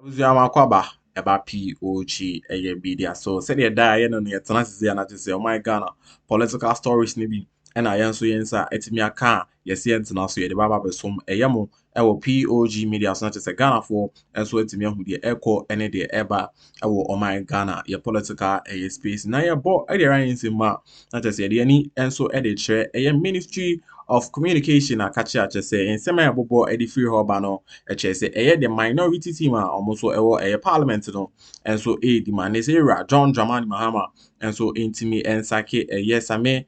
Abuzua kwaba eba POG Media. So said the die no ne tena sisi na say oh my Ghana political stories ni bi and I so yensa etimi aka yes yentena so ye de baba besom eyemo ewo POG Media so na say Ghana for enso etimi ahu de echo ene de eba ewo oh my Ghana ye political space na ye bo e de ran nsima na say de ani enso e de kire ministry of communication akachi ache say nsema ya bobo e de free hoba no eche say the minority team almost so parliament no and so the man is John Dramani Mahama and so intimi and sake same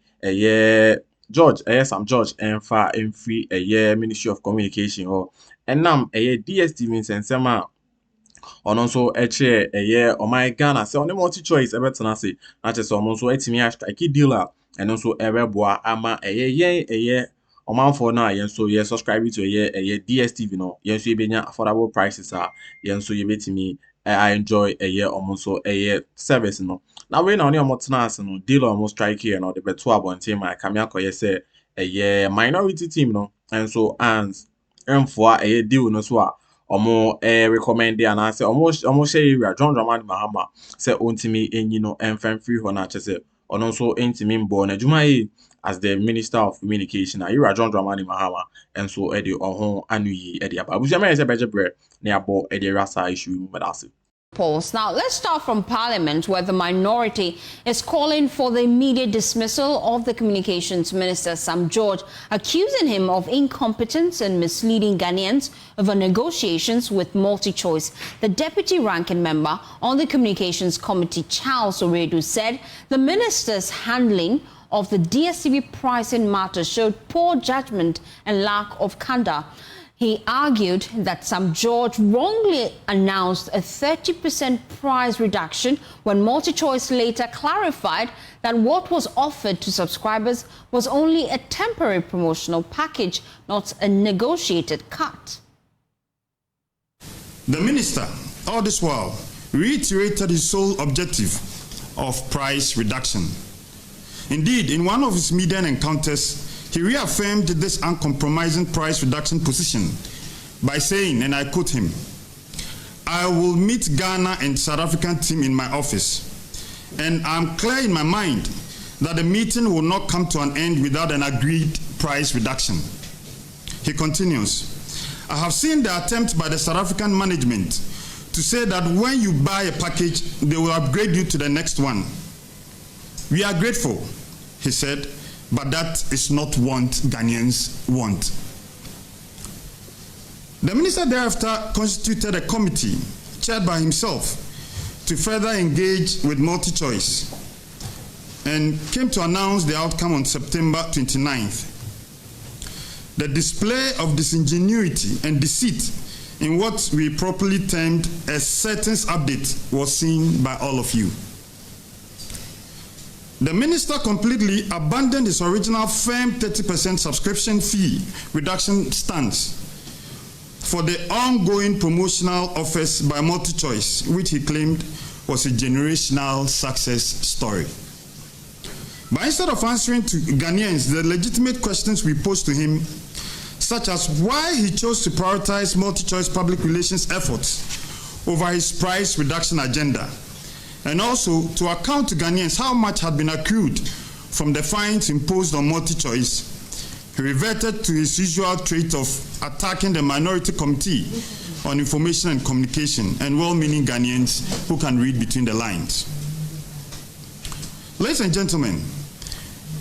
George Sam George and far and free Ministry of Communication or and nam Dstv nsema ono so eche oh my Ghana say on multi choice ebetena say na che so almost so etimi strike dealer and also ebeboa ama omanfo na yen so ye subscribe to ye Dstv no yen so ebenya affordable prices yen so ye betimi I enjoy almost service no na we na only omotena as no deal almost strike here no the beto abonte my kamia koye say minority team no and so ans emfoa deal no so omo recommend and I say omo share John Dramani Mahama say ontimi enyi no enfan free ho na che ono so intimi mbo na adwuma as the Minister of Communication Ira John Dramani Mahama and so edi ohon anuyi edi aba abusua me say beje bre na abo edi rasa issue medase. Polls. Now, let's start from Parliament, where the minority is calling for the immediate dismissal of the Communications Minister, Sam George, accusing him of incompetence and misleading Ghanaians over negotiations with MultiChoice. The deputy ranking member on the Communications Committee, Charles Oredu, said the minister's handling of the DSTV pricing matter showed poor judgment and lack of candor. He argued that Sam George wrongly announced a 30% price reduction when MultiChoice later clarified that what was offered to subscribers was only a temporary promotional package, not a negotiated cut. The minister, all this while, reiterated his sole objective of price reduction. Indeed, in one of his media encounters, he reaffirmed this uncompromising price reduction position by saying, and I quote him, "I will meet Ghana and South African team in my office, and I'm clear in my mind that the meeting will not come to an end without an agreed price reduction." He continues, "I have seen the attempt by the South African management to say that when you buy a package, they will upgrade you to the next one. We are grateful," he said, "but that is not what Ghanaians want." The minister thereafter constituted a committee chaired by himself to further engage with MultiChoice and came to announce the outcome on September 29th. The display of disingenuity and deceit in what we properly termed a sentence update was seen by all of you. The minister completely abandoned his original firm 30% subscription fee reduction stance for the ongoing promotional offers by MultiChoice, which he claimed was a generational success story. But instead of answering to Ghanaians the legitimate questions we posed to him, such as why he chose to prioritize MultiChoice public relations efforts over his price reduction agenda, and also to account to Ghanaians how much had been accrued from the fines imposed on MultiChoice, he reverted to his usual trait of attacking the Minority Committee on Information and Communication and well-meaning Ghanaians who can read between the lines. Ladies and gentlemen,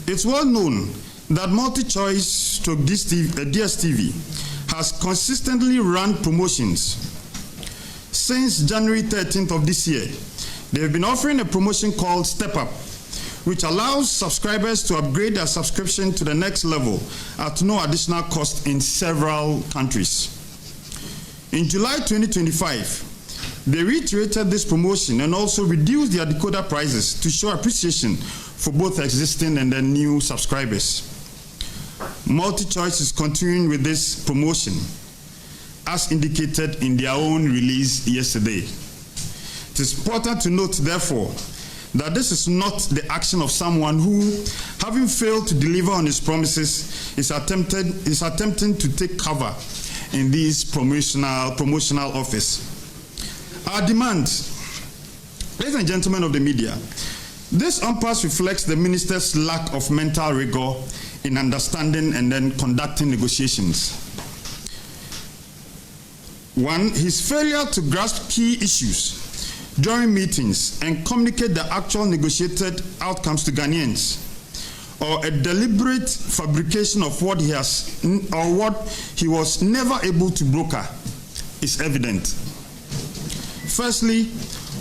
it's well known that MultiChoice DSTV has consistently run promotions. Since January 13th of this year, they have been offering a promotion called Step Up, which allows subscribers to upgrade their subscription to the next level at no additional cost in several countries. In July 2025, they reiterated this promotion and also reduced their decoder prices to show appreciation for both existing and the new subscribers. MultiChoice is continuing with this promotion, as indicated in their own release yesterday. It is important to note, therefore, that this is not the action of someone who, having failed to deliver on his promises, is attempting to take cover in these promotional offers. Our demands, ladies and gentlemen of the media, this impasse reflects the minister's lack of mental rigor in understanding and then conducting negotiations. One, his failure to grasp key issues during meetings and communicate the actual negotiated outcomes to Ghanaians, or a deliberate fabrication of what he was never able to broker, is evident. Firstly,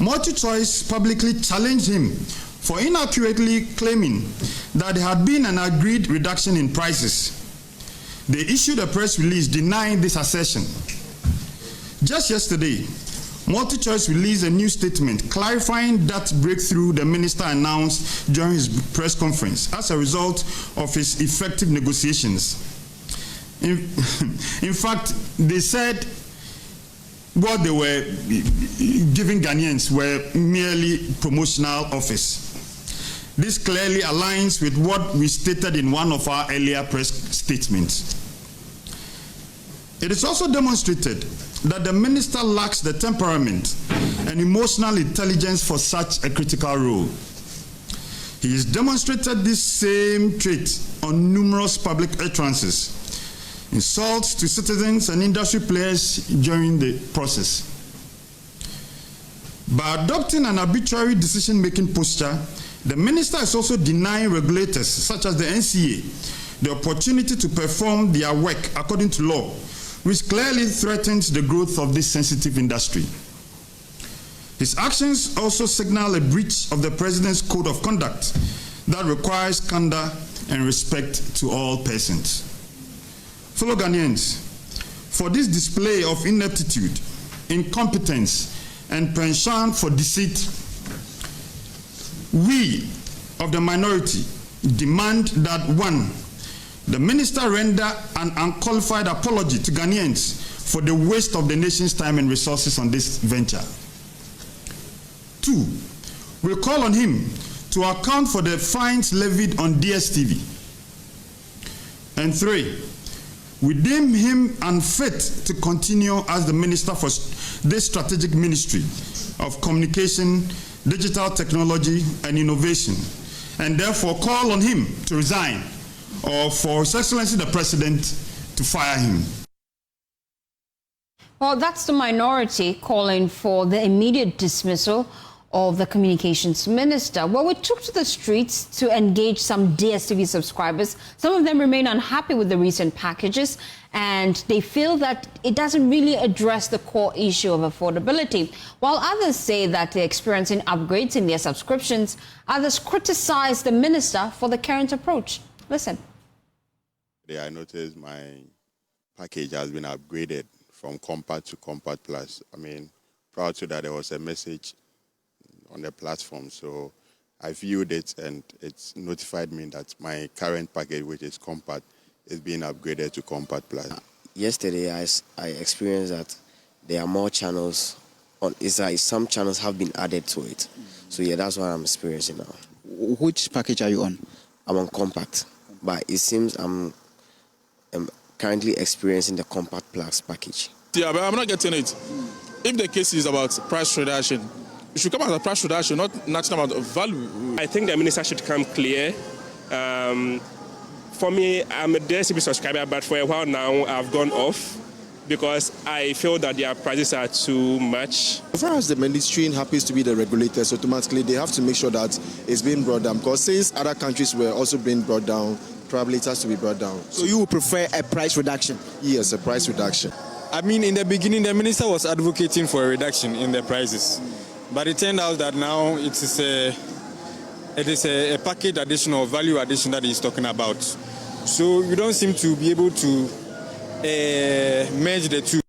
MultiChoice publicly challenged him for inaccurately claiming that there had been an agreed reduction in prices. They issued a press release denying this assertion. Just yesterday, MultiChoice released a new statement clarifying that breakthrough the minister announced during his press conference as a result of his effective negotiations. In fact, they said what they were giving Ghanaians were merely promotional offers. This clearly aligns with what we stated in one of our earlier press statements. It is also demonstrated that the minister lacks the temperament and emotional intelligence for such a critical role. He has demonstrated this same trait on numerous public utterances, insults to citizens and industry players during the process. By adopting an arbitrary decision-making posture, the minister is also denying regulators, such as the NCA, the opportunity to perform their work according to law, which clearly threatens the growth of this sensitive industry. His actions also signal a breach of the President's Code of Conduct that requires candor and respect to all persons. Fellow Ghanaians, for this display of ineptitude, incompetence, and penchant for deceit, we of the minority demand that, one, the minister render an unqualified apology to Ghanaians for the waste of the nation's time and resources on this venture. Two, we call on him to account for the fines levied on Dstv. And three, we deem him unfit to continue as the minister for this strategic ministry of communication, digital technology, and innovation, and therefore call on him to resign, or for His Excellency the President to fire him. Well, that's the minority calling for the immediate dismissal of the communications minister. Well, we took to the streets to engage some DSTV subscribers. Some of them remain unhappy with the recent packages, and they feel that it doesn't really address the core issue of affordability. While others say that they're experiencing upgrades in their subscriptions, others criticize the minister for the current approach. Listen. I noticed my package has been upgraded from Compact to Compact Plus. I mean, prior to that, there was a message on the platform, so I viewed it and it's notified me that my current package, which is Compact, is being upgraded to Compact Plus. Yesterday, I experienced that there are more channels. It's like some channels have been added to it. So yeah, that's what I'm experiencing now. Which package are you on? I'm on Compact, but it seems I'm currently experiencing the Compact Plus package. Yeah, but I'm not getting it. If the case is about price reduction, it should come as a price reduction, not national amount of value. I think the minister should come clear. For me, I'm a DSTV subscriber, but for a while now, I've gone off because I feel that their prices are too much. As far as the ministry happens to be the regulator, so automatically they have to make sure that it's being brought down, because since other countries were also being brought down, probably it has to be brought down. So you would prefer a price reduction? Yes, a price reduction. I mean, in the beginning, the minister was advocating for a reduction in the prices. But it turned out that now it is a package addition or value addition that he's talking about. So you don't seem to be able to merge the two.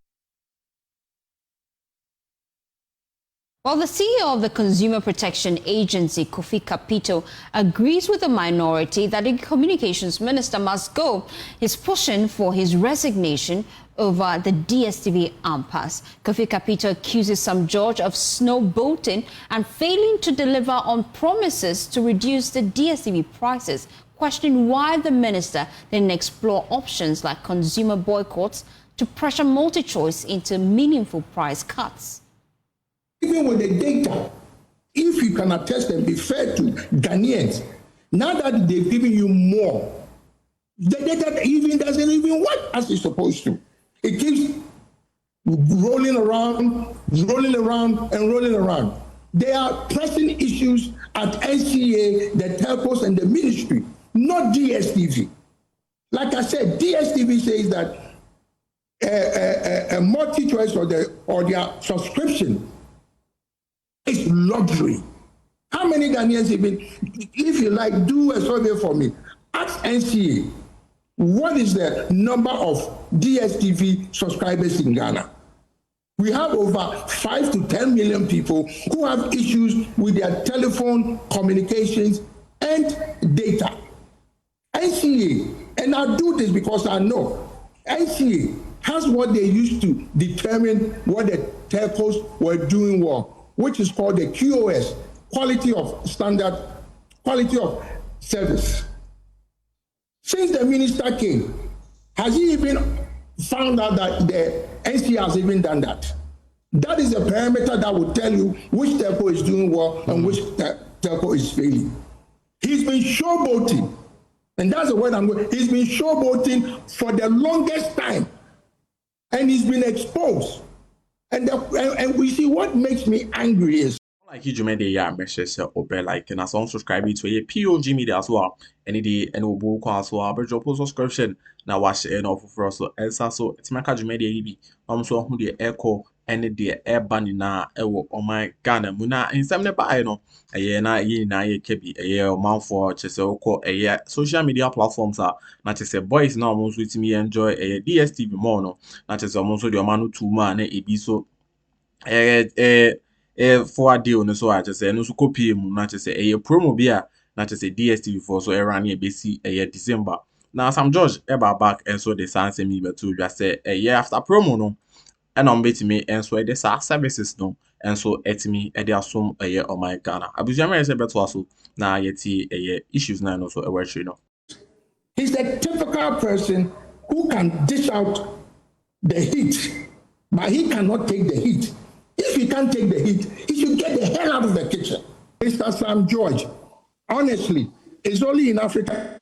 Well, the CEO of the Consumer Protection Agency, Kofi Kapito, agrees with the minority that the communications minister must go. He's pushing for his resignation over the DSTV impasse. Kofi Kapito accuses Sam George of snowboating and failing to deliver on promises to reduce the DSTV prices, questioning why the minister didn't explore options like consumer boycotts to pressure MultiChoice into meaningful price cuts. even with the data, if you can attest and be fair to Ghanaians, now that they've given you more, the data even doesn't even work as it's supposed to. It keeps rolling around, rolling around, and rolling around. There are pressing issues at NCA, the telcos, and the ministry, not DSTV. Like I said, DSTV says that a multi-choice or their subscription is luxury. How many Ghanaians even, if you like, do a survey for me. Ask NCA, what is the number of DSTV subscribers in Ghana? We have over 5 to 10 million people who have issues with their telephone, communications, and data. NCA, and I do this because I know, NCA has what they used to determine what the telcos were doing well, which is called the QoS, quality of standard, quality of service. Since the minister came, has he even found out that the NCA has even done that? That is a parameter that will tell you which telco is doing well and which telco is failing. He's been showboating, and that's the word I'm going. He's been showboating for the longest time, and he's been exposed. And we see what makes me angry is. Like you made a message open like and as on subscribe to a POG Media as well. Any day and we'll go as well. But drop subscription now watch and offer for us so so it's my card media EB. So who the echo and the air banning na oh my Ghana muna in some nearby no a year na ye kebi a year month for chesel call a year social media platforms are not just a boys now most with me enjoy a DSTV more no not just almost the manu 2 man a be so for a deal no so I just say no so copy mu na just say a promo bia na just say DSTV for so around here bc a December now some George eba back and so the sans me but to just say a year after promo no and on bet me and so the services no and so at me e dey assume a year on my Ghana abusua say beto aso na yeti a issues na no so e work no. He's the typical person who can dish out the heat, but he cannot take the heat. If he can't take the heat, he should get the hell out of the kitchen. Mr. Sam George, honestly, it's only in Africa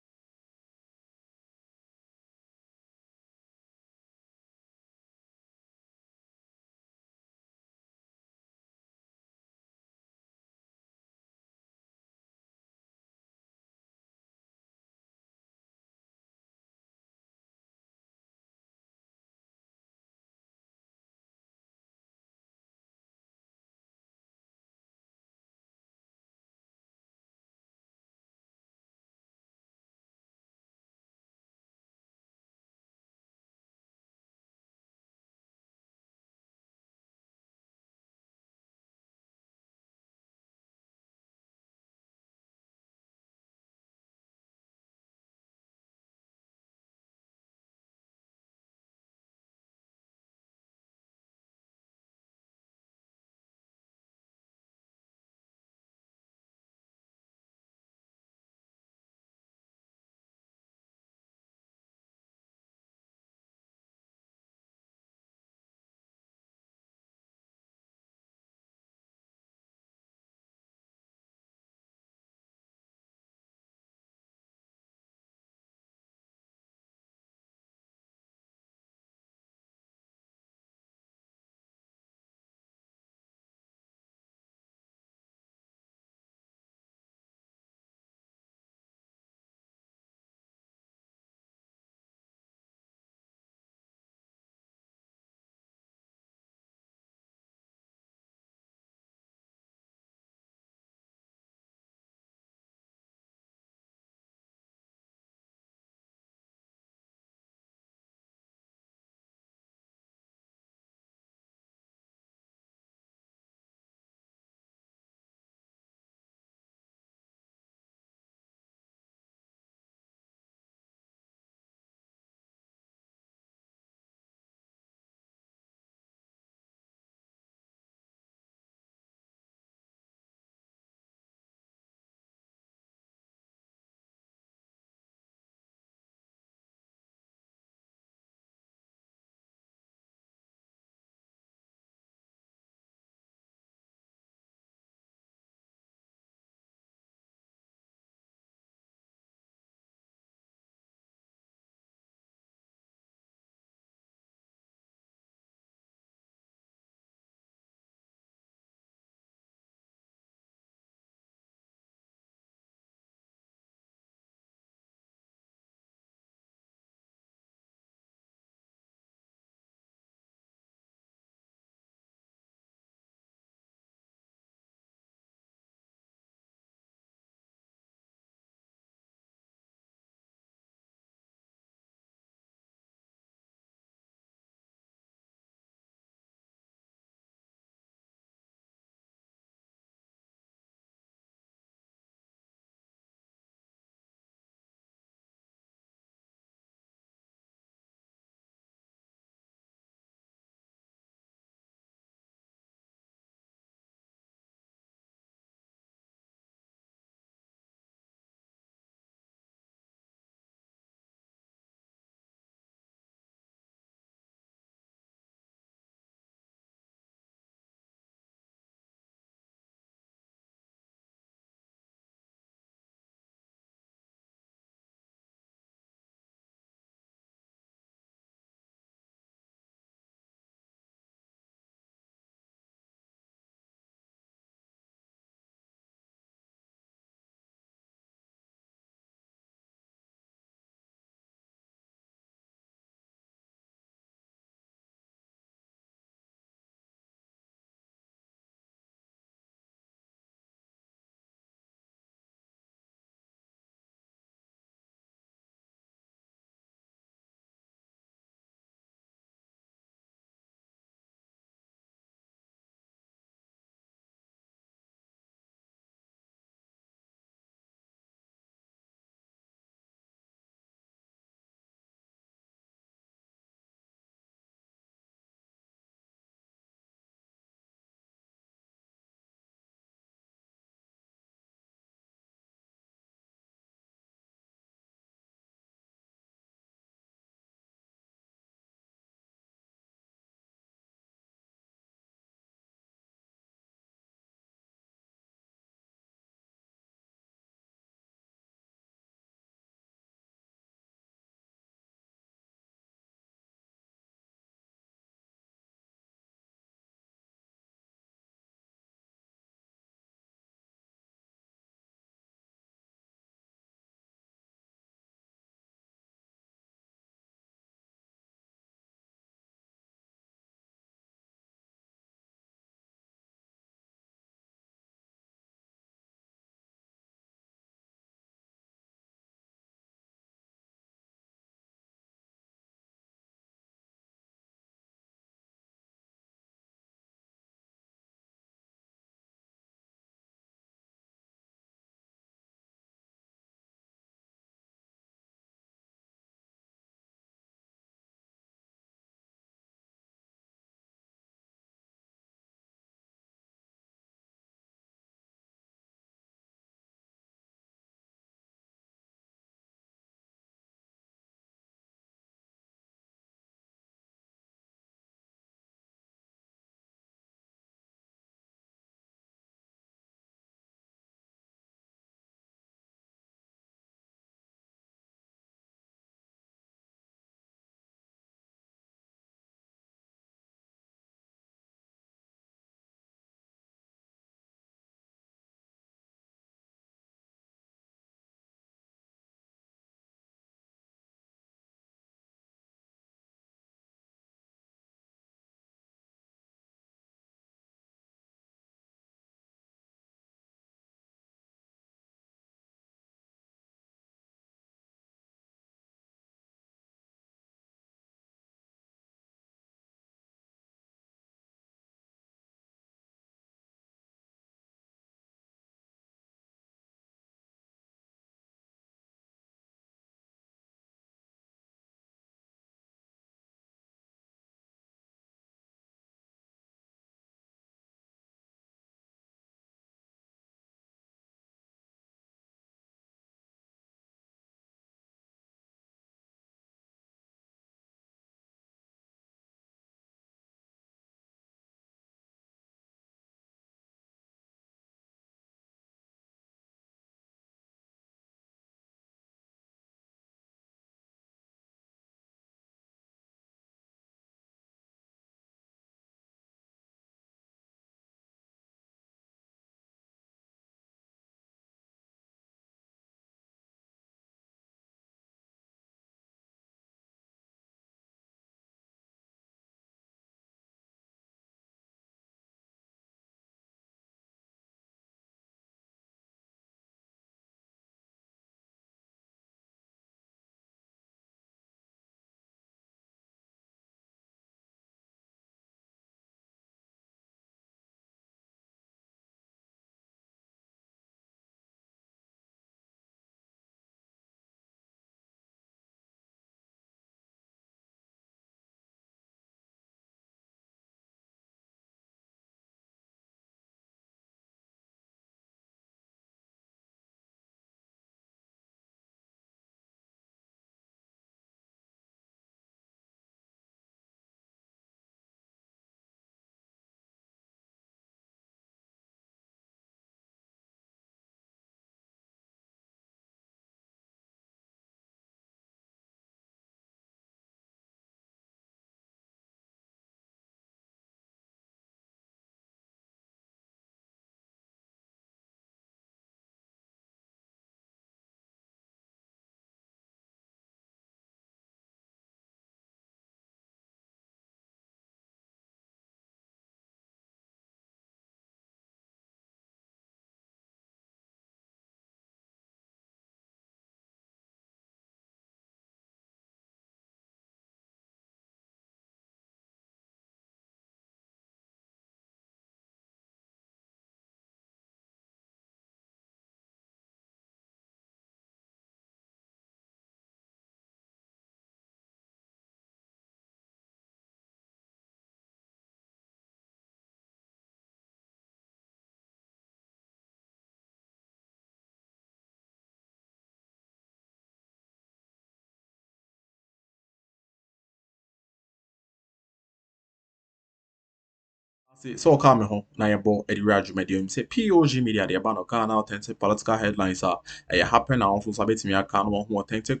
So come home na yebo edira dwumadium say POG Media de ba no Ghana authentic political headlines are happen now so sabetimi aka no ho authentic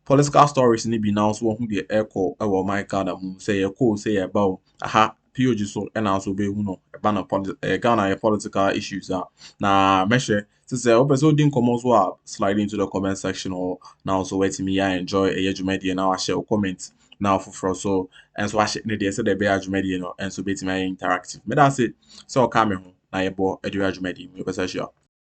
political stories ni bi now so ho de echo e wo my Ghana mu say say ba aha POG so and also be hu no ba no Ghana political issues are na measure to say opeso din komo so a slide into the comment section or now so wetimi enjoy dwumadi na wa share comment now for so and so I should need say the be adwumadi no and so betimi interactive me that say so come home na yebo edura dwumadi me pesa sure